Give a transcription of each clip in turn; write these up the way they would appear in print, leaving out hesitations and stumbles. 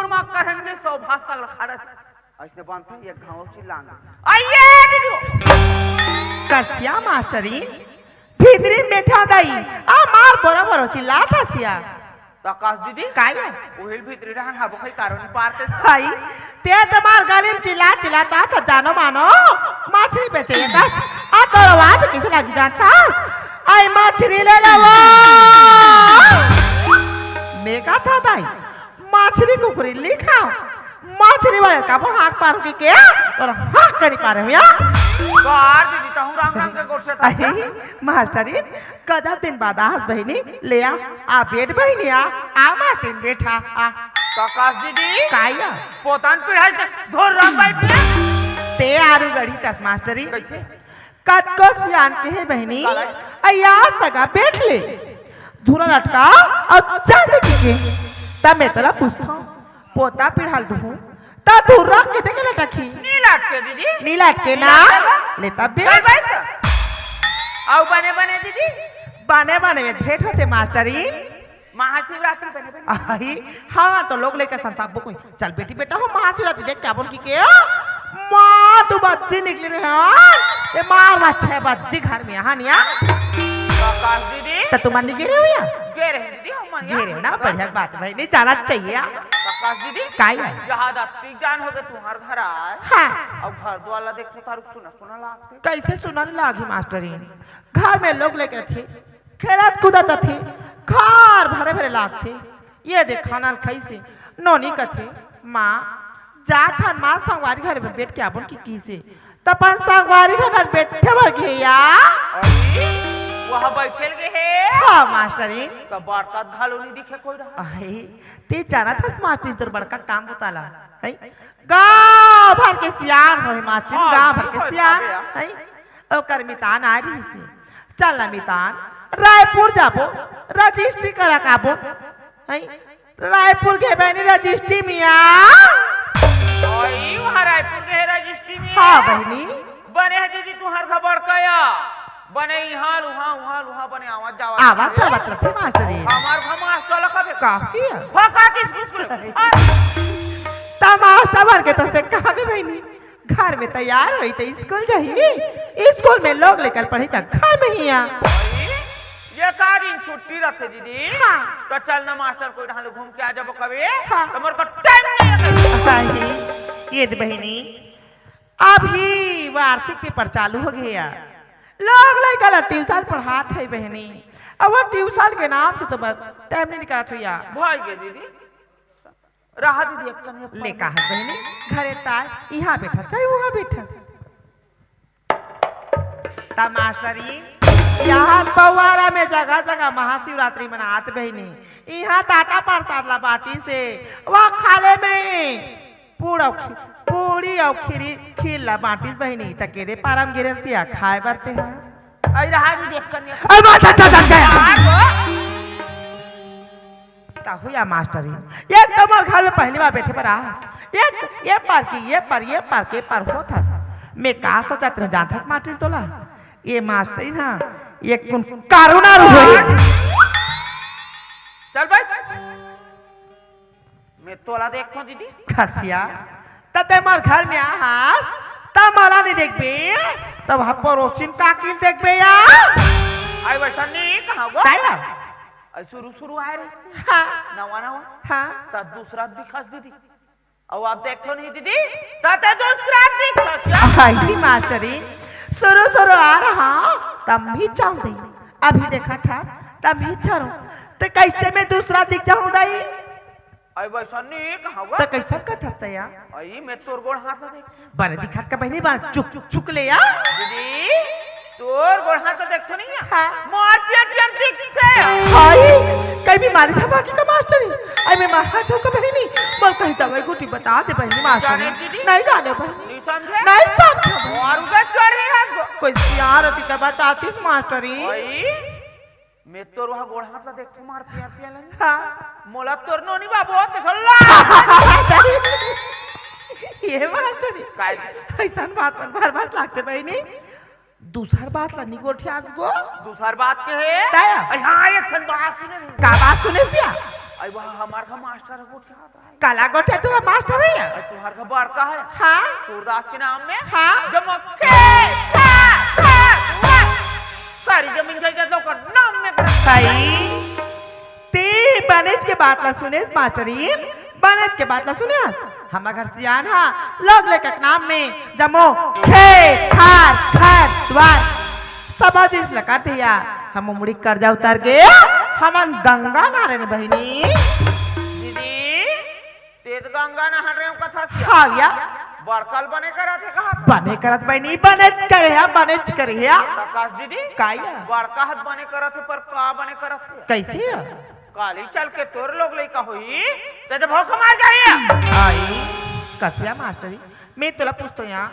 मा करन में शोभा सगल खड़त ऐसे बनता एक घाव चिल्लाना आइए दीदी कसिया मास्टरी भीतरी बैठा दाई आ मार बराबर चिल्लाता सिया तकास दीदी काय ओहिल भीतरी रहन हबो खई कारण पारते भाई ते तमार गाली में चिल्लाता था जानो मानो मछली बेचे दस आ तो आवाज किस लगी जानता आई मछली ले लो मेगा था दाई मछली को कुरी लिखा मछली वाले का वो हाथ पार की क्या और हाथ करी पा रहे हो यार कार दीदी तो हम रंग रंग के गोट से था मास्टरी कदा दिन बाद आज बहनी ले आ बेट बहनी आ मास्टरी बैठा आ तकास दीदी काया पोतान पे है धोर रंग बैठ ते आरु गड़ी चस मास्टरी कैसे कतको सियान के है बहनी अया सगा बैठ ले धूरा लटका और चल देखिए तब मैं तला पूछता हूँ पोता पिढ़ाल दूँ तब धूरा कितने के लटकी नीलाट के दीदी नीलाट के ना लेता बैठ आओ बने बने दीदी बने में भेंट होते मास्टरी महाशिवरात्रि बने बने आई हाँ तो लोग लेकर संसाब कोई चल बेटी बेटा हो महाशिवरात्रि देख क्या बोल की के माँ तू बच्ची निकली रहे हैं ये मार बच्चा है बच्ची घर में यहाँ नहीं तकास दीदी तो तुम नहीं गिरे हो या गिरे हैं दीदी हम गिरे हो ना बढ़िया बात भाई नहीं जाना चाहिए तकास दीदी काय है जहाँ दाती जान हो गए तुम्हारे घर आए हाँ अब घर द्वाला देखो तारुक सुना सुना लागते कैसे सुनाने लागी मास्टरी घर में लोग लेकर थे खेलत कूदत थे घर भरे भरे लाग थे ये देख खाना खाई से नोनी कथे माँ जाथन माँ संगवारी घर में बैठ के अपन की से तपन संगवारी घर में बैठे भर के यार वहाँ बैठे गए हैं हाँ मास्टरी तो बरसात घालो नहीं दिखे कोई रहा आई ते जाना था मास्टरी तो बड़का काम बताला है गांव भर के सियान हो मास्टरी गांव भर के सियान है ओकर मितान आ रही से चल ना मितान रायपुर जाबो रजिस्ट्री करा काबो है रायपुर के बहनी रजिस्ट्री मिया ओई वहाँ रायपुर के रजिस्ट्री में हाँ बहनी बने है दीदी तुम्हार खबर कया बने यहाँ लुहा बने आवाज जावा आवाज रखी मास्टरी हमार घमास चलो कबे काफी है फका किस कुछ तमाशा भर के तो से कहाँ में बहनी घर में तैयार हुई तो स्कूल जाइए स्कूल में लोग लेकर पढ़ी तक घर में ही आ ये दिन छुट्टी रखे दीदी हाँ तो चल ना मास्टर कोई ढाल घूम के आ जाबो कबे हाँ तुम्हारे को टाइम नहीं है ये बहनी अभी वार्षिक पेपर चालू हो गया लोग लेकर ट्यूशन पढ़ाते है बहनी अब वो ट्यूशन के नाम से तो टाइम नहीं निकालते हुआ भाई के दीदी रहा दीदी ले कहा बहनी घरे ताय यहाँ बैठा चाहे वहाँ बैठा तमाशरी यहाँ पवारा में जगह जगह महाशिवरात्रि मनाते बहनी यहाँ टाटा प्रसाद ला बाटी से वहाँ खाले में पूरी और खीर ला बाटी बहनी तकेरे पारम गिरे से खाए बरते हैं आई रहा दीदी हुआ मास्टरी एक तुम्हारे घर में पहली बार बैठे पर आ एक ये पार की ये पार होता मैं कहा सोचा तेरे जानता मास्टरी तोला ये मास्टरी ना ये कौन कारुणा हुई चल भाई मैं तोला देखो दीदी खसिया तते मार घर में आहास तब माला नहीं देख बे तब हम पड़ोसिन काकिल देख बे यार आई वैसा नहीं कहाँ वो ताया शुरू आए रहे हाँ नवा हाँ तब दूसरा दिखास दीदी अब आप देखो नहीं दीदी तब दूसरा दिखास आई मास्टरी शुरू आ रहा तब भी चाहूँ दई अभी देखा था तब भी चाहूँ तो कैसे मैं दूसरा दिख जाऊँ दई आई वैसा नहीं कहाँ तो कैसा कथा तया आई मैं तोर गोड़ हाथ देख बने दिखा का बहनी बार चुक ले यार दीदी तोर गोड़ हाथ देखो नहीं है हाँ मार पेट दिखते हाय कभी मारी था बाकी का मास्टरी आई मैं मारा था का बहनी बोल कहीं दवाई गुटी बता दे बहनी मास्टरी नहीं जाने बहनी नहीं समझे नहीं समझे और उधर चढ़ी है कोई यार अभी का बताती मास्टरी आई मैं तोर वहाँ गोड़ हाथ देखो मार पिया हाँ मोला तोर नोनी बाबू तो सल्ला ये मास्टरी काय ऐसा बात पर बात लागते बहनी दूसर बात ला निगोठी आज गो दूसर बात के है ताया हाँ ये सन बात सुने का बात सुने सिया आई वह हमार का मास्टर को क्या आता है काला गोठे तू मास्टर है आई तुम्हार का बड़का है हाँ सूरदास के नाम में हाँ जमके सारी जमीन जायदाद तो कर नाम में कर सही ते बनेज के बात ला सुने मास्टरीन बनेज के बात ला सुने हम घर से आना लोग लेकर नाम में जमो खे खार खार द्वार सब आदेश लगा दिया हम मुड़ी कर्जा उतार गए हमन गंगा नारायण बहनी दीदी तेज गंगा नहा रहे हो कथा से हाविया बड़कल बने करा थे कहा बने करत बहनी बने करे प्रकाश दीदी काया बड़का हाथ बने करा थे पर का बने करा थे कैसे काली चल के तोर लोग लइका होई ते भूख मार जाइए आई कसिया मास्टरी मैं तुला पूछतो यहाँ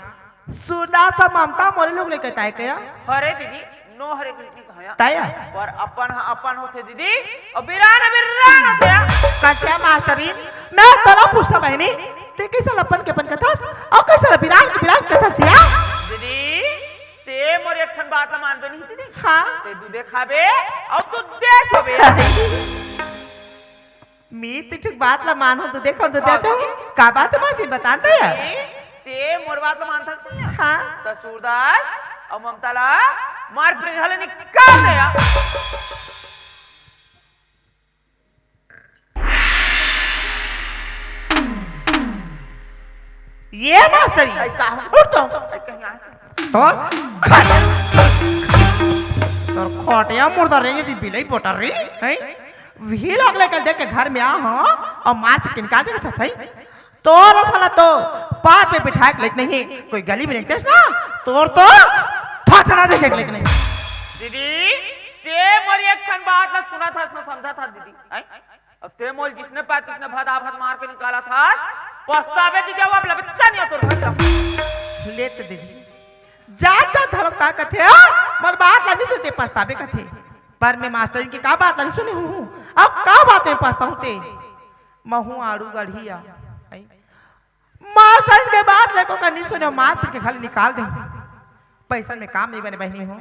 सूरदास और ममता मोरे लोग लेके ताय कया हरे दीदी नो हरे कृष्ण कहाया ताया पर अपन होते दीदी और बिरान होते कसिया मास्टरी मैं तुला पूछता बहनी ते कैसा अपन के अपन कथा और कैसा बिरान कथा सिया दीदी ते मोरे एकठन बात ला मानबे नहीं दीदी हां ते दूधे खाबे और तू दे छोबे मी ते ठीक बात ला मानो तो देखो तो दे का बात है मास्टर बताते है ते मोर बात ला मानता नहीं हां तो सूरदास और ममता ला मार पीट हले निकाल दे ये मास्टरी उठ तो कहीं आए तो खोटिया मुर्दा रहेंगे दी बिलाई पोटर रे हैं वही लोग लेकर देख के घर में आ हां और मार के निकाल देगा था सही तोर साला तो पात पे बिठा के लेके नहीं कोई गली में निकलते ना तोर तो थाथना देखे के लेके नहीं दीदी ते मोरी एकठन बात ना सुना था ना समझा था दीदी अब ते मोल जिसने पात उसने भदा भद मार के निकाला था पछतावे दीदी अब लबता नहीं तोर घर लेट दे जाता धरो का कथे मर बात नहीं सुनते पछतावे कथे पर मैं मास्टर की का बात नहीं सुनी हूं अब का बातें पछताऊते महू आड़ू गढ़िया मास्टर के बात लेको का नहीं सुने मार के खाली निकाल दे पैसा में काम नहीं बने बहनी हूं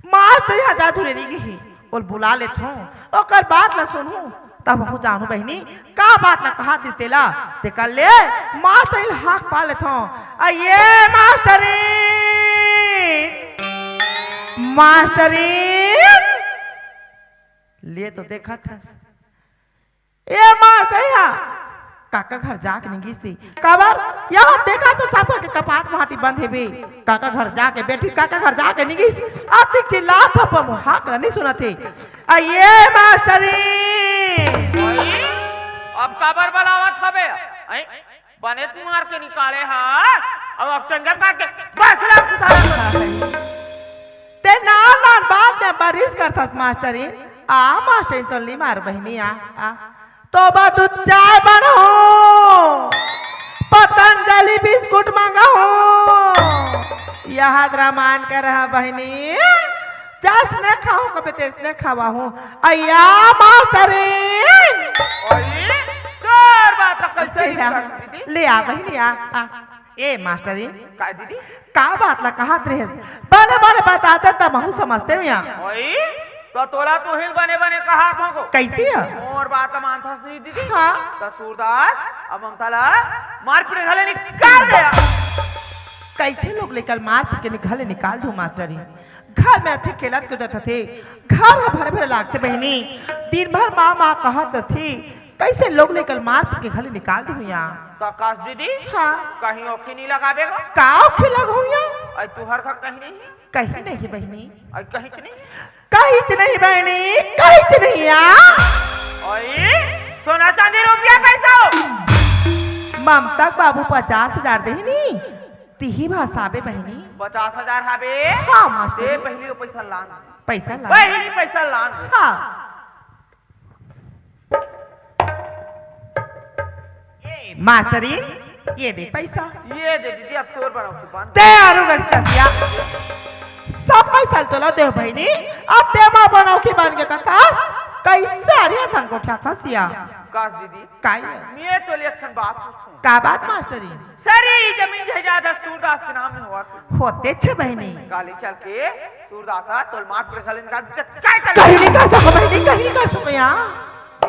मास्टर यहाँ जादू रे नहीं गई और बुला लेत हूं ओकर बात ना सुनूं तब हूं जानू बहनी का बात ना कहा दी तेला ते कर ले मास्टर हाक पा लेत हूं ये मास्टरी ले तो देखा था ये मास्टर काका घर जाके नहीं थी कबर यहाँ देखा तो सबका के कपाट माटी बंद है बे काका घर जाके बैठी काका घर जाके नहीं गई अब तक चिल्ला था पर हाक नहीं सुना थे ये मास्टरी अब कबर बलावत हबे बने तू मार के निकाले हां अब टंगा काट के बस ला सुधार ते नान बात में बारिश करता मास्टरी मास्टर तो ली मार बहनी तो दूध चाय बनो पतंजलि बिस्कुट मांगा हो यहाँ रामान कर रहा बहनी जस ने खाऊं कभी तेज ने खावा हूँ अया मास्टरी ले आ बहनी ए मास्टरी का दीदी का बात ला कहा रहे बने बने बताते तब हम समझते हैं तो तोला तो हिल बने बने कहा था को कैसी है और बात मानता नहीं दीदी हाँ तो सूरदास अब ममताला मार पीट घले निकाल दिया कैसे लोग लेकर मार पीट के निकाले निकाल दो मास्टरी घर में थे खेलत कूदत थे घर भर भर लागते बहनी दिन भर माँ कहत थी कैसे लोग लेकर मार पीट के घले निकाल दो यहाँ तो आकाश दीदी हाँ कहीं ओखी नहीं लगावेगा का ओखी लगो यहाँ आई तुहर का कहीं नहीं कहीं नहीं बहनी आई कहीं नहीं कहीं नहीं बहनी कहीं नहीं ओए सोना चांदी रुपया कैसा हो ममता बाबू 50,000 दे नहीं तिही भाषाबे बहनी 50,000 हाबे हाँ मास्टर दे पहली पैसा लान पहली पैसा लान हाँ मास्टरी ये दे पैसा ये दे दीदी अब तोर बनाओ दुकान ते आरू गढ़ चसिया सब पैसा तो ला दे बहनी अब ते मां बनाओ की बन के काका कैसे अड़िया संग उठा था सिया काश दीदी काय मैं तो इलेक्शन बात पूछूं का बात मास्टरी सारी जमीन जायदाद सूरदास के नाम में हुआ होते छे बहनी काली चल के सूरदासा तोल मार पर खलन का कहीं नहीं कर सको बहनी कहीं नहीं कर सको यहाँ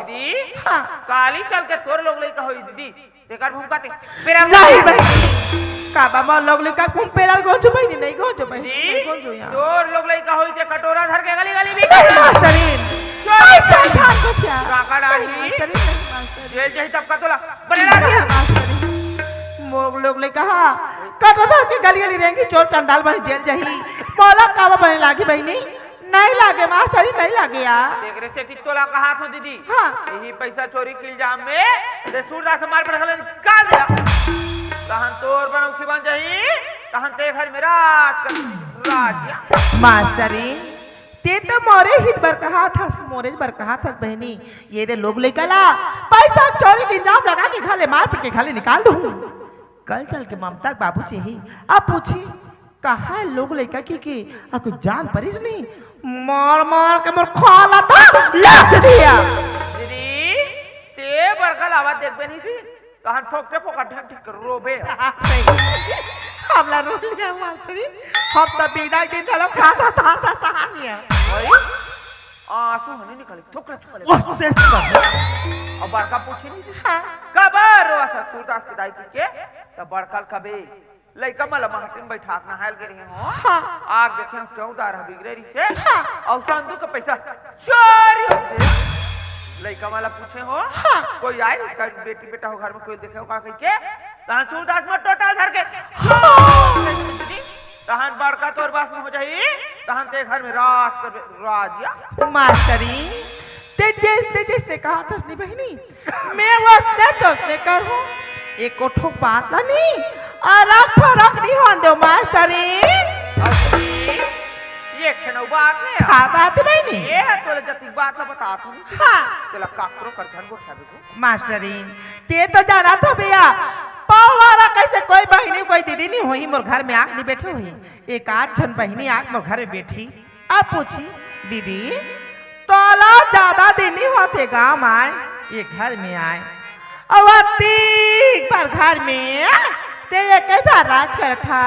दीदी हाँ काली चल के तोर लोग लइका होई दीदी तेकर भूमकाते पेरा नहीं बहनी का बाबा लोग लिखा कुम पेराल गोंजो बहनी नहीं गोंजो बहनी दीदी नहीं गोंजो यहाँ तोर लोग लइका होई ते कटोरा धर के गली गली भी नहीं मास्टरीन कैसे ध्यान को क्या काका डाली मास्टरीन नहीं मास्टरीन जेल जही तब का तोला बनेला मास्टरीन मोग लोग ले कहा कटोरा के गली गली रहेंगी चोर चंडाल बनी जेल जही मौला कावा बहनी लागी बहनी नहीं लागे मास्टरीन नहीं लागे यार देख रे से तितोला का हाथ में दीदी हाँ यही पैसा चोरी के इल्जाम में दे सूरदास मार पर हले निकाल दे तहन तोर बन उठी बन जही तहन ते घर में राज कर राज मास्टरीन ते तो मोरे हित बर कहा था मोरे बर कहा था बहनी ये दे लोग लेकर ला पैसा चोरी के इल्जाम लगा के खाले मार पीट के खाले निकाल दूं कल चल के ममता बाबू से ही अब पूछी कहा लोग लेकर की कुछ जान परिस नहीं मार मार के मोर खाला था लाश दिया दीदी ते बड़का आवाज देखबे नहीं थी तहन ठोकते फोकट ठीक रोबे हमला रो लिया मास्टरीन हम तो बिना के चलो खाता था सहानिया आंसू हने निकले ठोकले ठोकले वो देख कर अब बड़का पूछी नहीं हां कबर रोआ था सूरदास की दाई के तब बड़का कबे लइका मला महटिन बैठा के नहाल के रहे हो हां आग देखे 14 बिगड़े से और संदूक का पैसा चोरी हो गए लइका वाला पूछे हो कोई आए इसका बेटी बेटा हो घर में कोई देखे हो का कह के तहन सूरदास में टोटा धर के तहन बड़का तोर बास में हो जाई तहन ते घर में राज कर राजिया मास्टरीन ते कहा था नहीं बहनी मैं वो से करूं एक कोठो बात ना नहीं अरख फरक नहीं होन दो मास्टरीन ये खनो बात नहीं हां बात बहनी ये है तोले जति बात बता तू हां तेला काकरो कर धन को खाबे को मास्टरीन ते तो जाना था भैया पावारा कैसे कोई बहनी कोई दीदी नहीं होई मोर घर में आग नहीं बैठे हुई एक आठ जन बहनी आग मोर घर में बैठी अब पूछी दीदी तोला ज्यादा दिन नहीं होते गांव आए ये घर में आए अवती पर घर में ते ये कैसा राज कर था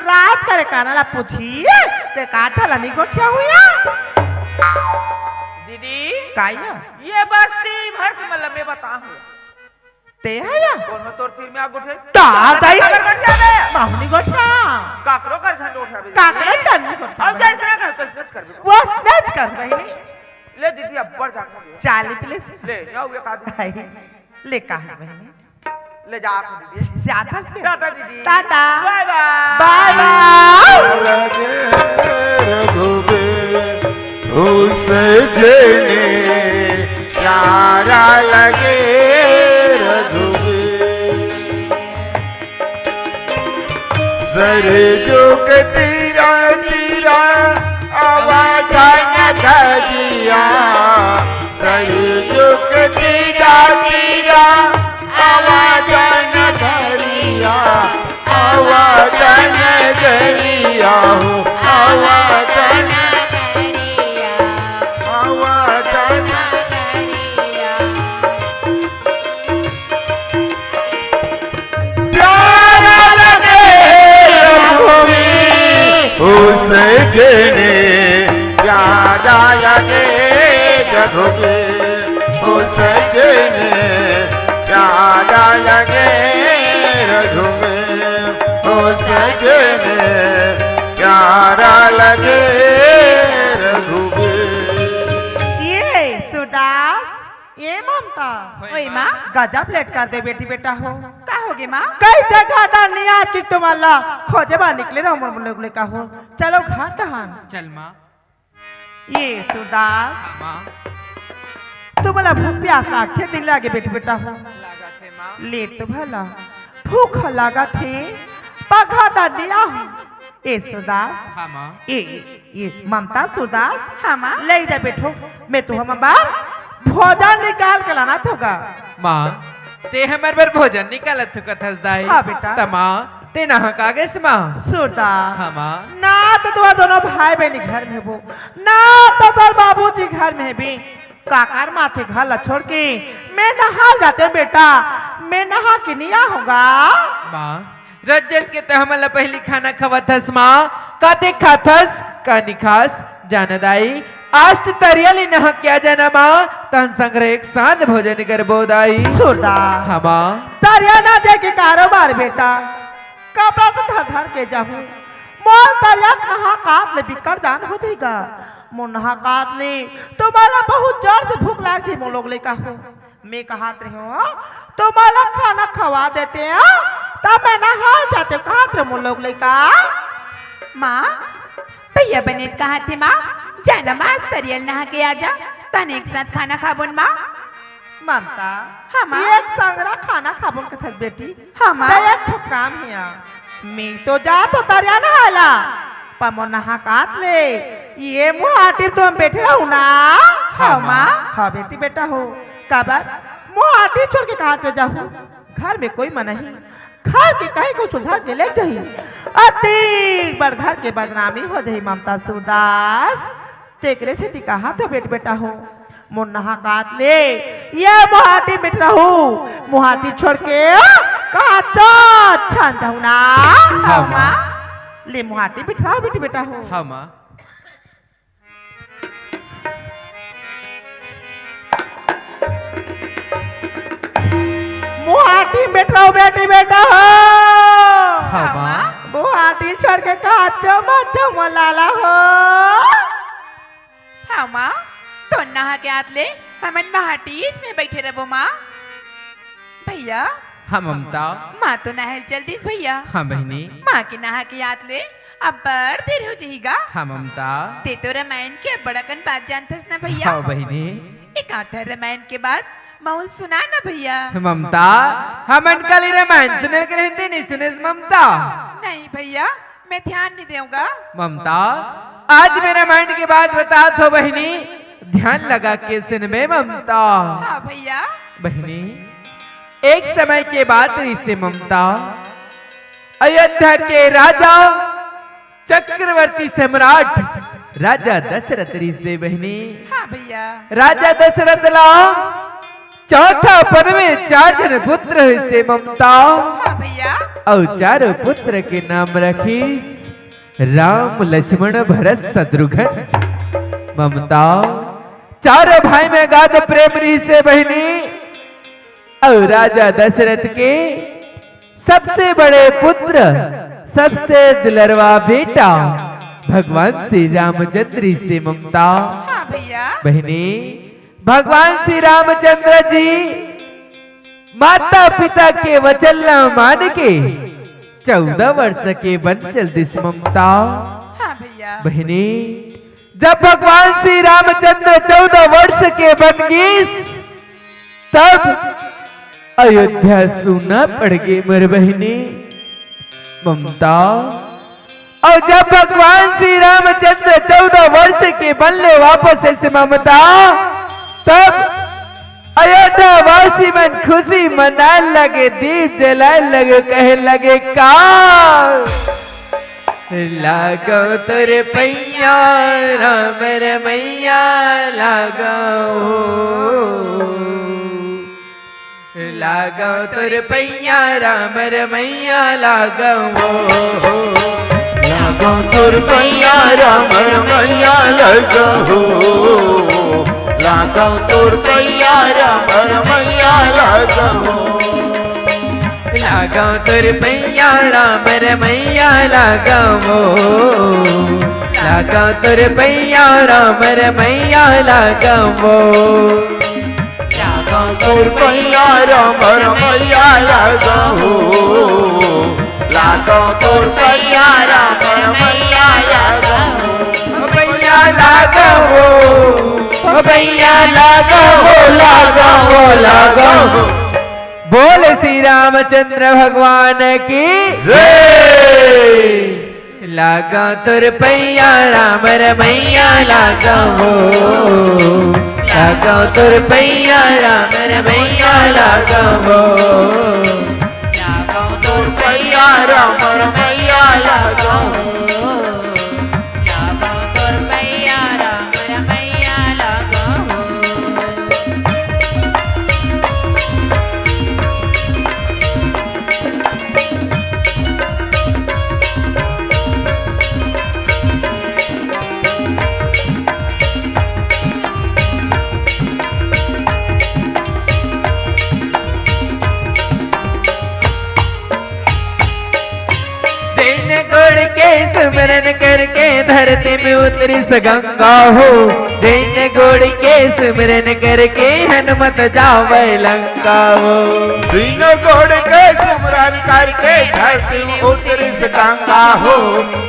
राज करे कानाला पूछी ते काठा लनी गोठिया हुआ दीदी काया ये बस्ती भर के मतलब मैं बताऊं ते है या कौन हो तोर फिर में आग उठे दादाई गठिया बे माहुनी गोठिया काकरो कर झंड उठा बे काकड़ा करनी गोठिया अब जैसे कर तो स्नेच कर बे वो स्नेच कर बहनी ले दीदी अब बढ़ जा चाली प्लेस ले जाओ ये कादू ले कहा बहनी ले जा आप दीदी जाता से टाटा दीदी टाटा बाय बाय बाय बाय लगे रघुबीर उस जने प्यारा लगे रघुबीर सर जो के तीरा तीरा आवाज न गजिया सर जो के तीरा तीरा आवाज न गरिया आवाज न गरिया हो आवाज न गरिया आवाज न गरिया प्यारा लगे रघुबीर उस जने प्यारा लगे रघुबीर उस जने प्यारा लगे रघुबीर हो सजने प्यारा लगे रघुबीर ये सुदास ये ममता ओए माँ गजब लेट कर दे बेटी बेटा हो का होगी माँ कैसे घाटा नहीं आती तुम्हारा खोजे बा निकले ना उमर लोग ले का हो चलो घाटन चल माँ ये सुदास माँ तुम्हारा भूख प्यास लागे दिन लागे बेटी बेटा हो लगा थे माँ लेट भला भूख लगा थे पघाटा दिया हूँ ए सुदास हाँ माँ ये ममता सुदास हाँ माँ ले जा बैठो मैं तो हम बार भोजन निकाल के लाना होगा माँ ते हमारे बार भोजन निकालत थो कथस दाई हाँ बेटा। तमा ते ना कागे से माँ सुदास हाँ माँ ना तो तुम्हारे दोनों भाई बहनी घर में हो ना तो तुम्हारे बाबूजी घर में भी काकार माथे घाला छोड़ के मैं नहा जाते हूँ बेटा मैं नहा के नहीं आऊंगा माँ रजत के तो हमला पहली खाना खवथस माँ का ते खाथस का निखास जानदाई आज तो तरियाली नहा क्या जाना माँ तन संग्रह एक साथ भोजन कर बोदाई सूरदास हाँ माँ तरिया ना दे के कारोबार बेटा कपड़ा तो धर धर के जाहू मोल तरिया नहा काट ले बिकर जान हो देगा मो नहा काट ले तुम्हारा बहुत जोर से भूख लाग जी मो लोग ले कहूँ मैं कहात रही हूँ तुम्हारा खाना खवा देते हैं तब मैं नहा जाते कहात रहे मो लोग ले का माँ भैया बनेत कहा थे माँ जाना माँ तरियल नहा के आजा तन एक साथ खाना खाबुन माँ ममता हाँ माँ एक संगरा खाना खाबुन कथक बेटी हाँ माँ तो एक ठो काम है मैं तो जा तो तरिया ना आला पर मो नहा काट ले ये मुँह आटी तुम बैठे रहो ना हाँ माँ हाँ बेटी बेटा हो काबर मुँह आटी छोड़ के कहा जाऊँ घर में कोई मन नहीं घर के कहीं को सुधार के ले जाही अति बड़ घर के बदनामी हो जाही ममता सूरदास तेकरे से कहा तो बेटा हो मुन्ना काट ले ये मुहाती बैठ रहू मुहाती छोड़ के कहा छान जाऊ ना हाँ माँ ले मुहाती बिठा बेटी बेटा हो हाँ माँ मुहाती बैठ रहो बेटी बेटा हो हाँ माँ मुहाती छोड़ के कहा मत लाला हो हाँ माँ तो नहा के आत ले हमन महाटीज में बैठे रहो माँ भैया हाँ ममता माँ तो नहल जल्दी से भैया हाँ बहनी माँ के नहा के आत ले अब बड़ देर हो जाएगा हाँ ममता ते तो रामायण के बड़कन बात जानतस ना भैया हाँ बहनी एक आठ रामायण के बाद माहौल सुना ना भैया ममता हमन कल रामायण सुने के हिंदी नहीं सुने ममता नहीं भैया मैं ध्यान नहीं दूंगा ममता आज मैं रामायण की बात बता तो बहनी ध्यान लगा के सुनबे ममता हाँ भैया बहनी एक समय के बात से ममता अयोध्या के राजा चक्रवर्ती सम्राट राजा दशरथ से बहनी हाँ भैया राजा दशरथ ला चौथा पद में 4 जन पुत्र से ममता हाँ भैया और चारों पुत्र के नाम रखी राम लक्ष्मण भरत शत्रुघ्न ममता चारों भाई में गाद प्रेम रही से बहनी और राजा दशरथ के सबसे बड़े पुत्र सबसे दुलरवा बेटा भगवान श्री रामचंद्र से ममता हाँ भैया बहनी भगवान श्री रामचंद्र जी माता पिता के वचन न मान के 14 वर्ष के वन चल दिस ममता हाँ भैया बहनी जब भगवान श्री रामचंद्र 14 वर्ष के बन गए तब अयोध्या सुना पड़ गई मेरे बहनी ममता और जब भगवान श्री रामचंद्र 14 वर्ष के बनले वापस ऐसे ममता तब अयोध्या वासी मन खुशी मनाने लगे दीप जलाने लगे कहे लगे का लागो तोरे पैया राम रमैया लागो तोरे पैया राम रमैया लागो तुर पैया राम रमैया लगो लागो तुर पैया राम रमैया लगो लागो तोर पैया राम रमैया लागो लागो तोर पैया राम रमैया लागो तुर पैया राम रमैया लगो लागो तुर पैया राम रमैया लगो पैया लागो पैया लागो लागो बोल श्री रामचंद्र भगवान की जय लागा तुर पैया राम रमैया लागो लागो तुर पैया राम रमैया लागो लागो तुर पैया राम रमैया लगो लागो तोर पैया राम रमैया लागो सुमिरन करके धरती में उतरी स गंगा हो। जैन गोड़ के सुमिरन करके हनुमत जावे लंका हो। सीन गोड़ के सुमरन करके धरती में उतरी स गंगा हो।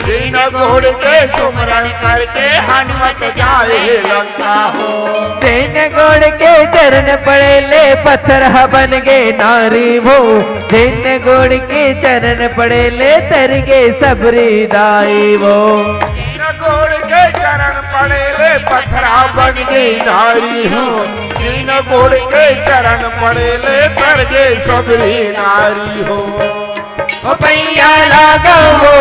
सीन गोड़ के सुमरन करके हनुमत जाए लंका हो। जैन गोड़ के चरण पड़े ले पत्थर बन गए नारी वो। जैन गोड़ के चरण पड़े ले तर गए सबरी दाई वो। सीन गोड़ के चरण पड़े ले पत्थरा बन गई नारी हो। सीन गोड़ के चरण पड़े ले तर गए सबरी नारी हो। ओ पैया लागो हो,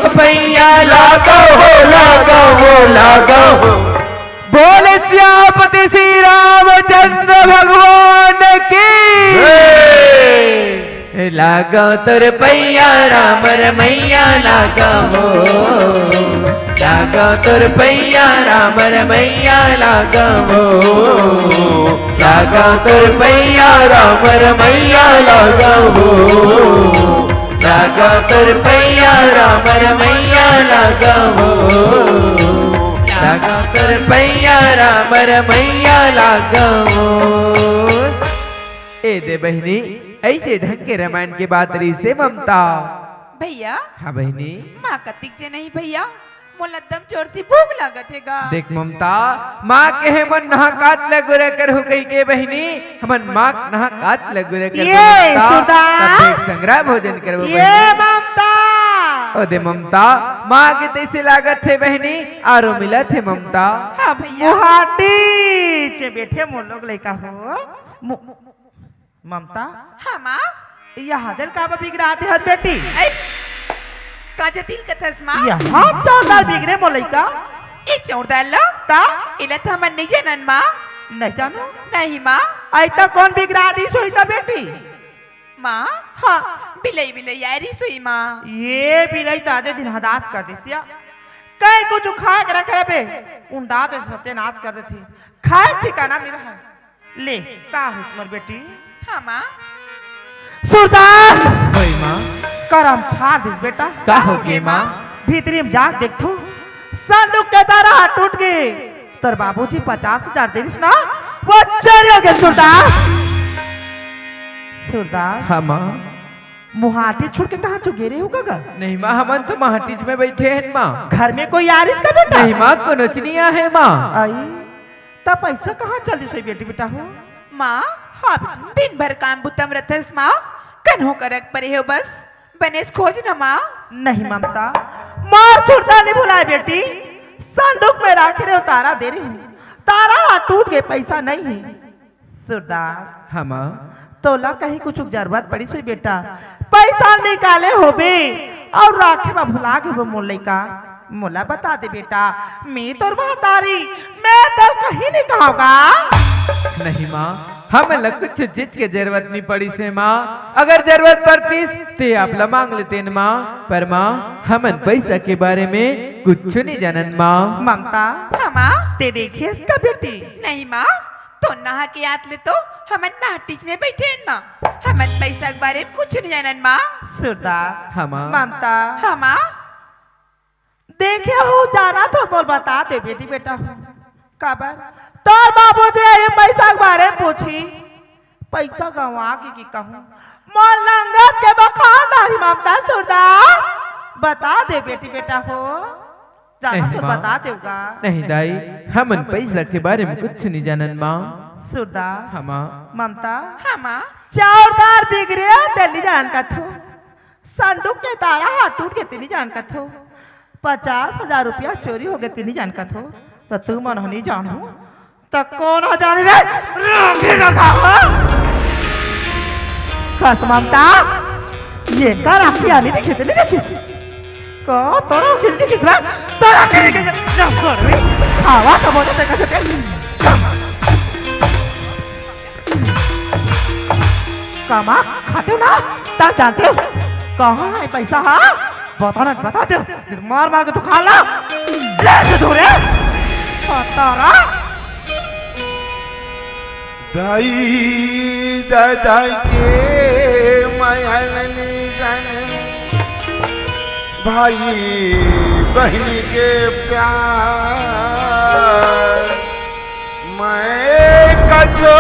ओ पैया लागो हो, लागो हो, लागो हो। बोले सियापति श्री रामचंद्र भगवान की। लागो तुर पैया राम रमैया लागो हो। लागो तुर पैया राम रमैया लागो हो। लागो तुर पैया राम रमैया लागो हो। लागो तुर पैया राम रमैया लागो हो। लागो तुर पैया राम रमैया लागो हो। ए दे बहनी ऐसे ढंग के रामायण के बात रही से ममता। भैया हाँ बहनी माँ कतिक जे नहीं भैया मोला दम जोर से भूख लागत है गा। देख ममता माँ के है मन नहा काट लगुरे कर हो गई के बहनी हमन माँ नहा काट लगुरे कर ये सुधा। संग्रह भोजन करबो ये ममता ओ दे ममता माँ के तैसे लागत है बहनी आरो मिलत है ममता। हाँ भैया गुवाहाटी से बैठे मोर लोग लड़का हो। ममता हाँ माँ यहाँ दिल का बिगड़ा दे हर बेटी। ऐ, काजा तिल कथस माँ यहाँ चौदार बिगड़े मोर लड़का ए चौड़दार ला ता इला था मन नहीं जानन माँ। नहीं जानो नहीं माँ ऐसा कौन बिगड़ा दी सोई ता बेटी। माँ हाँ बिलई बिलई आई सुई माँ। ये बिलाई ताजे दिन हदास कर दी सिया कहीं कुछ खाए कर रखे बे उंडा दे सत्यानाश कर देती खाए ठिकाना मिला है ले का हुस्मर बेटी। हाँ माँ सुरदार ओए माँ करम फाड़ दिस बेटा। का हो गई माँ। भीतरी में जाग देखो संदूक के तारा टूट गए तर बाबूजी 50,000 देनिस ना वो चले गए। सुरदार सुरदार हाँ माँ मुहाटी छोड़ के कहाँ चुके रहे होगा गा? नहीं माँ हमन तो महाटीज में बैठे हैं माँ। घर में कोई यारिस का बेटा नहीं माँ को नचनिया है माँ। आई तब पैसा कहाँ चल दी बेटी बेटा हो। माँ हाँ दिन भर काम बुतम रथस माँ कन्हो करक परे हो बस बनेस खोज न माँ। नहीं ममता मार छुड़ता नहीं बुलाए बेटी संदूक में रख रहे हो तारा दे रही हूँ तारा टूट गए पैसा नहीं है। सुरदार हाँ माँ तोला कहीं कुछ जरूरत पड़ी सुई बेटा पैसा निकाले हो बे और राखे में भुला गए वो मोल का मोला बता दे बेटा मैं तो महतारी मैं तो कहीं नहीं कहूँगा। नहीं माँ हमें लग कुछ चीज की जरूरत नहीं पड़ी से माँ। अगर जरूरत पड़ती ते आप ला मांग लेते न माँ पर माँ हमन पैसा के बारे में कुछ नहीं जानन माँ। ममता हाँ माँ ते देखिए इसका बेटी नहीं माँ तो नहा के आत ले तो हमन नाटिज में बैठे हैं माँ हमन पैसा के बारे में कुछ नहीं जानन माँ। सुरदार हाँ माँ ममता हाँ माँ देखे हो जाना तो बोल बता दे बेटी बेटा हो काबर तो बाबू जी ये पैसा के बारे में पूछी पैसा गंवा की कहूँ मोल नंगत के बखानदारी ममता सुरदार बता दे बेटी बेटा हो जाना नहीं तो माँ। बता देगा। नहीं दाई हमन पैसा के बारे में कुछ नहीं जानन माँ। सुरदार हाँ माँ ममता हाँ माँ चौरदार बिगड़े दिल्ली जान का थो संदूक के तारा हाथ टूट के तिनी जान का थो 50,000 रुपया चोरी हो गए तिनी जान का थो तो तू मन हो नहीं जानू तो कौन हो जाने रे रांगे ना खावा कस ममता ये कर आपकी आने दिखे तो नहीं दिखे को तोरो खिलती कितना तोरा के जब कर रे आवाज तो बोलते ते कैसे कामा खाते हो ना ता जानते हो कहाँ है पैसा हाँ बता दो मार मार के तू खा ला ले से दूर है तारा दाई दादा के मायालनी जाने भाई बहन के प्यार मैं कजो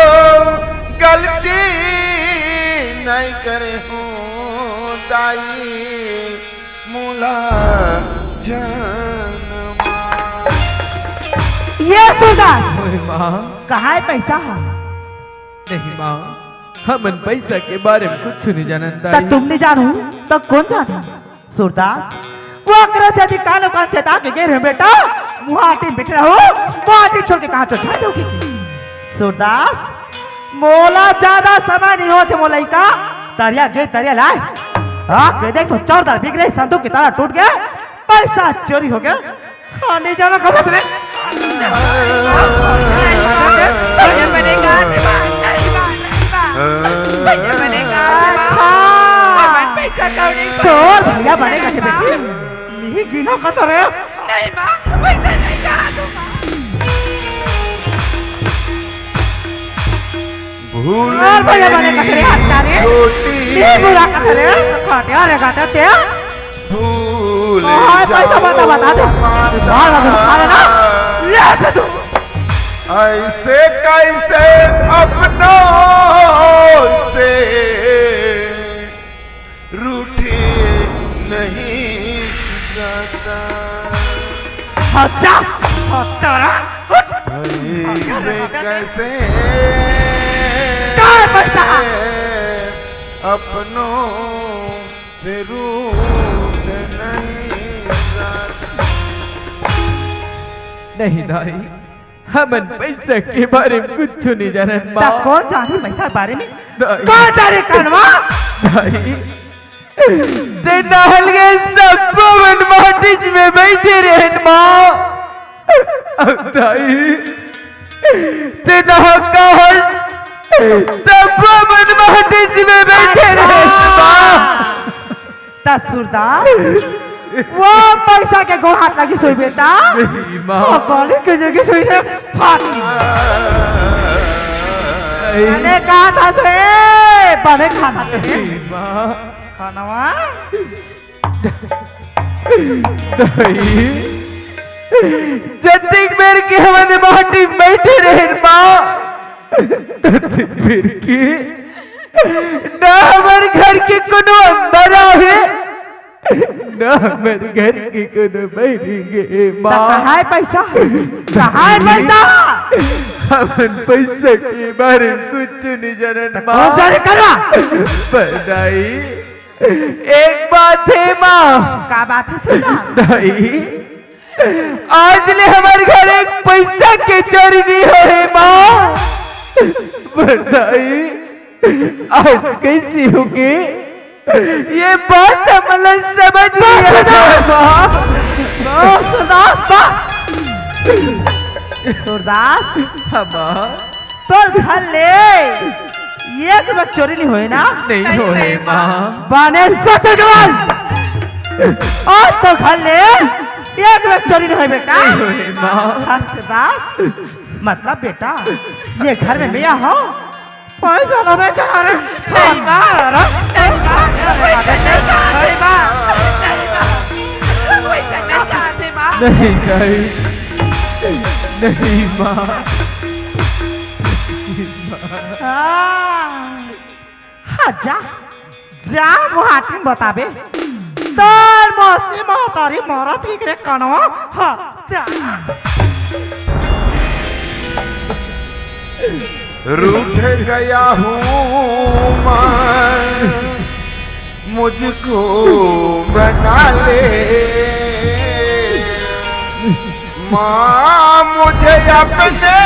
गलती नहीं करे हूँ दाई मुला जनमा। ये सुधा ओए माँ कहाँ है पैसा है? नहीं माँ, हमन पैसा के बारे में कुछ नहीं जानता। तब तुम नहीं जानू तो कौन जाने? सूरदास वो अकरा से अधिक कालो का चेता के गिर है बेटा, मुहाटी बिखरा हो मुहाटी छोड़ के कहाँ चढ़ा दोगी? सूरदास मोला ज्यादा समय नहीं होते मोलाई का तरिया गे तरिया लाए। हाँ के देख तो 14 बिक रही संदूक की ताला टूट गया, पैसा चोरी हो गया। हाँ नहीं जाना खबर तुम्हें तो भैया बनेगा के बेटी नहीं गिनो का तो रहे नहीं माँ, पैसा नहीं कहा दूंगा। भूल और भैया बनेगा तेरे हाथ का रे छोटी नहीं बुरा का रे खाते अरे खाते ते भूल पैसा बता दो मार खा लेना ले से तू ऐसे कैसे अपनों से रूठी नहीं जाता। अच्छा अच्छा ऐसे कैसे काय पैसा अपनों से रूठ नहीं जाता। नहीं दाई, हमन पैसा के बारे में कुछ नहीं जानत माँ। तब कौन जाने पैसा के बारे में? दाई, कौन जाने कनवा? दाई ते नहल के सब पवन माटी में बैठे रहे माँ। अब दाई ते नहा कहल सब पवन माटी में बैठे रहे माँ। तसुरदार वो पैसा के गो हाथ लगी सोई बेटा नहीं माँ, वो कॉलेज के जगह सोई है हाथ मैंने कहा था से बने खाना नहीं माँ। खानावा दाई जतिक बेर के हमने माटी बैठे रहे माँ, जतिक बेर के ना हमारे घर के कोनो अंदर आवे ना हमारे घर के कोनो बैठेंगे माँ। कहाँ है पैसा? कहाँ है पैसा? हमन पैसा के बारे में कुछ नहीं जानत माँ। कौन जाने करवा? पर दाई एक बात है माँ। क्या बात है सुना? दाई आज ले हमारे घर एक पैसा के चोरी नहीं हो है माँ। बताई आज कैसी होगी ये बात मतलब समझ नहीं आ रहा माँ। सूरदास माँ तो घर ले ये तो बस चोरी नहीं हुई ना? नहीं हो है माँ। बने ससुरवाल और तो घर ले एक बस चोरी नहीं हुई बेटा। नहीं हो है माँ। सूरदास मतलब बेटा ये घर में मियाँ हो पैसा लो मैं चला रहे नहीं नहीं नहीं माँ। हाँ जा जा मुहाटी बताबे तार मौसी महतारी मोरा ठीक रे कनवा। हाँ जा रूठ गया हूँ मैं मुझको बना ले माँ मुझे अपने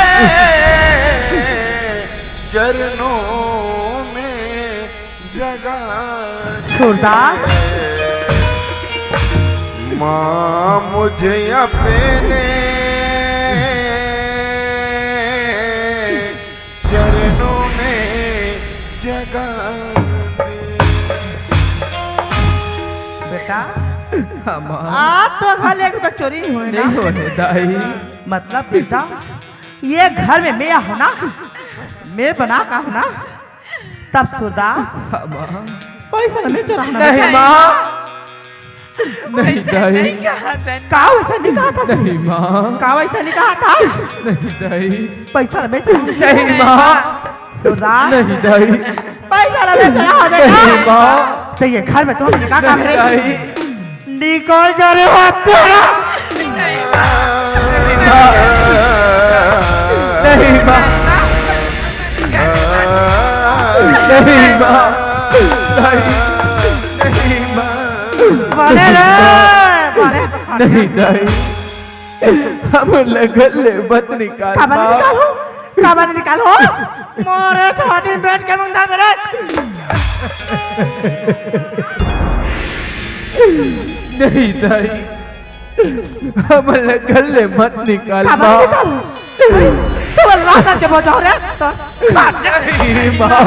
चरणों में जगा सूरदास माँ मुझे अपने चरणों में जगा दे। बेटा हाँ माँ। आज तो घर ले एक चोरी नहीं हुई नहीं ना? होने दाई। मतलब बेटा ये घर में मैं हूं ना, मैं बना का हूं ना, तब सूरदास हाँ माँ। पैसा नहीं चुराना नहीं माँ। नहीं दाई, का वैसा नहीं कहा था? नहीं माँ, का वैसा नहीं कहा था? नहीं दाई, पैसा बेच नहीं माँ, सुरदास नहीं दाई, पैसा बेच रहा हो नहीं बेटा। माँ, तो ये घर में तो हमने क्या काम नहीं करे? दाई, निकल जा रे बाप तेरा। नहीं माँ, नहीं माँ, नहीं माँ, मारे रे मारे। नहीं दाई, हम लगल ले मत निकाल काबर माँ, निकालो, काबर निकालो। मोरे छाती में बैठ के मुंडा मेरे। नहीं दाई, हम लगल ले मत निकाल काबर माँ, निकालो। तो रास्ता से बचाओ रे। तो नहीं माँ,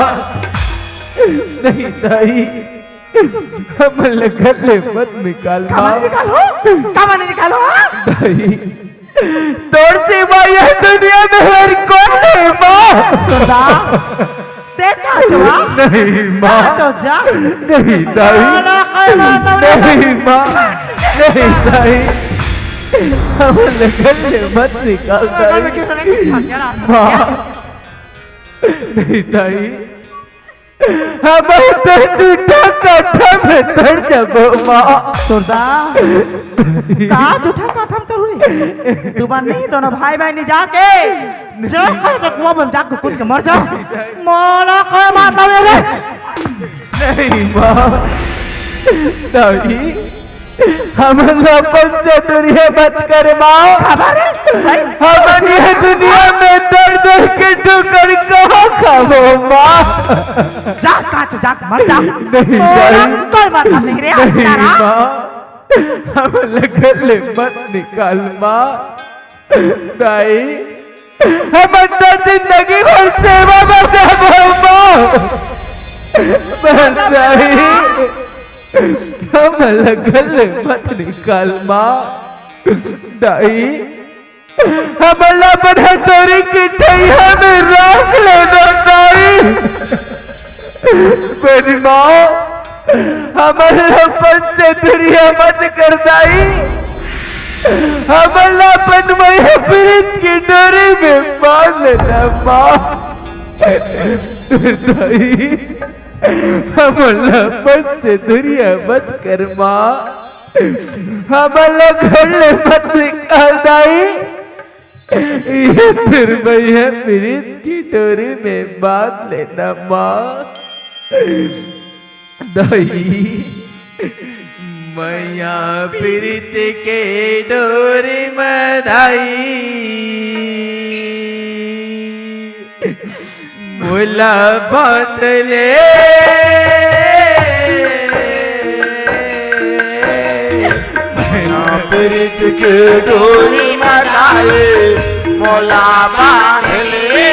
नहीं दाई, हम लगल ले मत निकाल माँ, काबर निकालो, काबर निकालो। दाई, तोड़ से माँ यह दुनिया में हर कौन है माँ? सुरदास देखा चुआ। नहीं माँ, जा। नहीं दाई, नहीं माँ, नहीं दाई, हम लगल ले मत निकाल दाई, माँ, नहीं दाई, हम तो टूटा काठा में तड़ जाबो माँ, सुरदास का झूठा काठम तरुनी। तू बन नहीं दोनों भाई बहनी जाके जो कहे जो कुआं में जाके कूद के मर जाओ। मोला कोई बात नहीं रे। नहीं माँ, दाई, हम अपन से दुनिया मत कर माँ, खबर है? हम ये दुनिया में दर्द दर्द के ठोकर कहाँ खाओ माँ? जा काट जा मर जा। नहीं मोला दाई, कोई बात नहीं रे। नहीं तारा माँ, हम लगल मत निकाल माँ, दाई, हम तो जिंदगी भर सेवा बचाबो माँ, बस दाई, हम लगल मत निकाल माँ, दाई, हम अपन हथौड़ी की ठैया में राख लेना दाई, मेरी माँ, हमलापन से दुनिया मत कर दाई, हमलापन प्रीत की डोरी में बांध लेना माँ, दाई, हमलापन से दुनिया मत कर माँ, हमला घर मत निकाल दाई, ये फिर भैया प्रीत की डोरी में बांध लेना माँ, दाई, मैया प्रीत के डोरी मनाई, मुला बांध ले, मैया प्रीत के डोरी मनाए मोला बांध ले,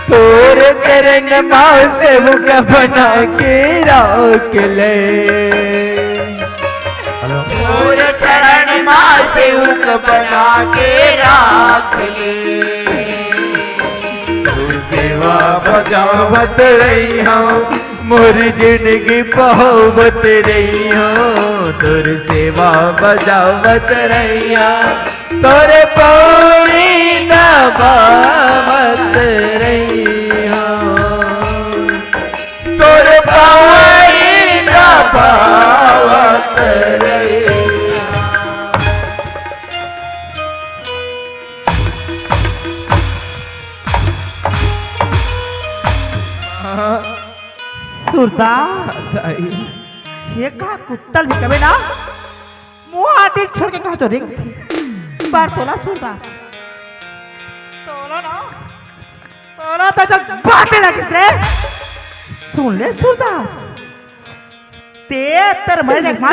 तोर चरण माँ से मुख बना के राख ले, और चरण माँ से उक बना के राख ले, तू सेवा बजावत रही हूँ, मोर जिंदगी पहोवत रही हूँ, तोर सेवा बजावत रही हूँ, तोरे पौड़ी नबावत रही हूँ, तोरे पाई दबावत रही। सुरदास दाई, ये कहा कुत्तल भी कभी ना मुँह आदि छोड़ के कहा जो रिंग थी बार तोला सुरदास तोला ना तोला तो जब बातें लगी से सुन ले सुरदास ते तर मरे एक नहीं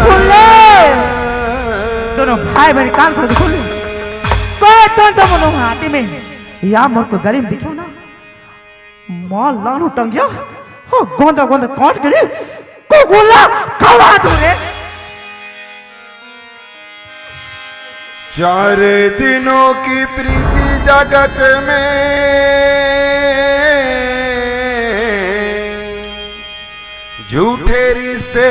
सुन ले दोनों भाई बहन कान खोल खोल कोई तो मनो हाथी में या मोर को गरीब दिखो ना मां लानु टंगियो हो गोंदा गोंदा काट के को गोला खवा दो रे 4 दिनों की प्रीति जगत में झूठे रिश्ते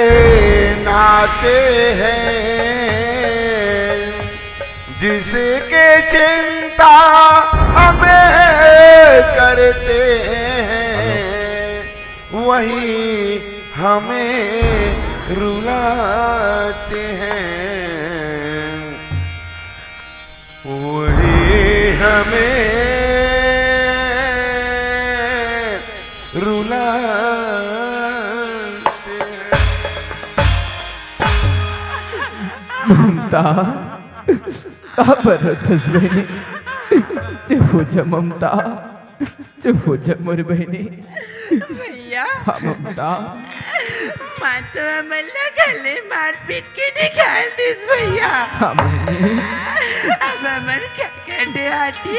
नाते हैं, जिसके चिंता हमें करते हैं वही हमें रुलाते हैं, वही हमें रुलाते हैं। ममता का बरतस बहिणी, चुप हो जा ममता, चुप हो जा मोर बहिणी। भैया हाँ ममता, माँ तो मला गले मार पीट के निकाल दिस भैया। हाँ बहिणी, अब अमर क्या करने आती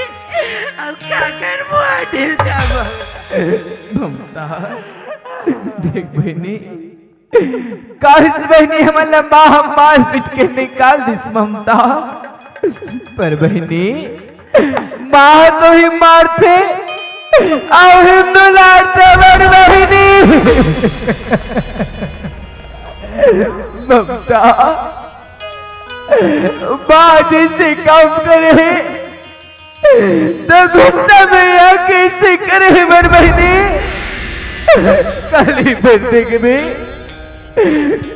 अब क्या कर मुआदे सब। ममता देख बहिणी, काश बहिणी हमारा माँ हम मार पीट के निकाल दिस ममता, पर बहिणी माँ तो ही मारते और हिंदू लाड़ते बड़ बहिनी। ममता माँ जिसे काम करे तो गुस्सा में आके से करे बड़ बहिनी। काली बंदे में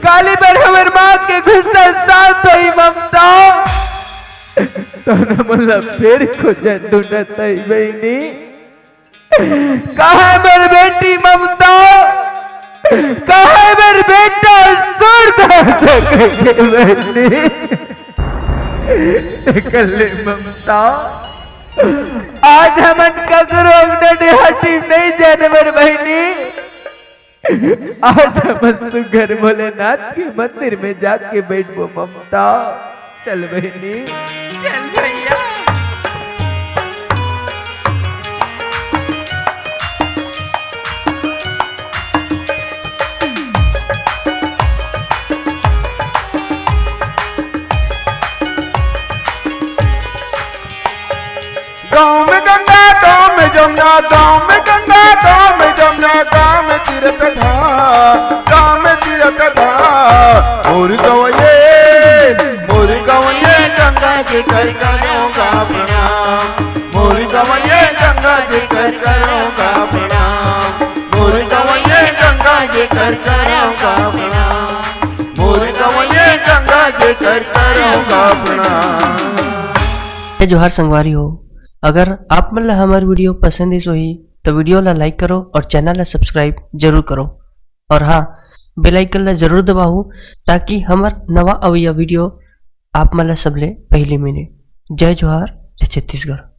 काली पर हमारे माँ के गुस्सा साथ हुई ममता, तो न मतलब फिर को जंतु न तई बहिनी। कहा मेरी बेटी ममता, कहा मेरी बेटा कल्ले ममता, आज हम का करो हटी नहीं जाने मेरी बहिनी। आज हम तू घर भोलेनाथ के मंदिर में जाके बैठो ममता। चल बहिनी, चल भैया। गाँव में गंगा, गाँव में जमुना, गाँव में गंगा, गाँव में जमुना, गाँव में तीरथ धाम, गाँव में तीरथ धाम। मोर गवैये गंगा जी कर करूँगा प्रणाम, मोर गवैये गंगा जी कर करूँगा प्रणाम, मोर गवैये गंगा जी कर करूँगा प्रणाम, मोर गवैये गंगा जी कर करूँगा प्रणाम। जोहार संगवारी हो, अगर आप मन ला हमार वीडियो पसंद ही सोही तो वीडियो ला लाइक करो और चैनल ला सब्सक्राइब जरूर करो, और हाँ बेल आइकन ला जरूर दबाओ ताकि हमार नवा अवैया वीडियो आप मन ला सबले पहले मिले। जय जोहार, जय छत्तीसगढ़।